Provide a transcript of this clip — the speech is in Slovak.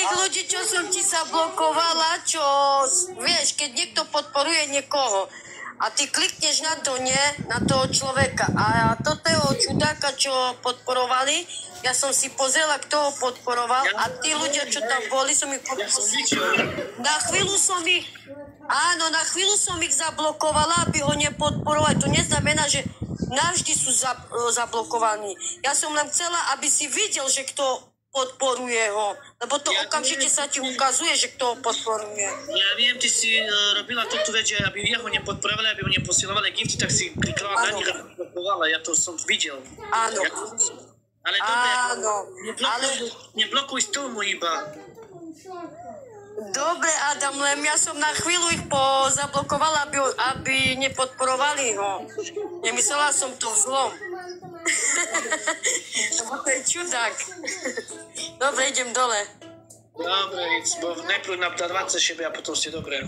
tých ľudí, čo som ti zablokovala, čo, vieš, keď niekto podporuje niekoho a ty klikneš na to, nie, na toho človeka a toho čudáka, čo podporovali, ja som si pozrela, kto ho podporoval a tí ľudia, čo tam boli, som ich na chvíľu som ich zablokovala, aby ho nepodporovali. To neznamená, že navždy sú zablokovaní. Ja som len chcela, aby si videl, že kto podporuje ho. Lebo to okamžite sa ti ukazuje, že kto ho podporuje. Ja viem, ty si robila túto vec, že aby ja ho nepodporovali, aby ho neposielovali gifty, tak si klikala na nich a podporovala. Ja to som videl. Áno. Ale dobre, neblokuj z tomu iba. Dobre, Adam, len ja som na chvíľu ich zablokovala, aby nepodporovali ho. Nemyslela som to zlom. Lebo to je čudák. Dobre, idem dole. Dobre, bo najprv nám dá 20 šeby a potom ste dobre.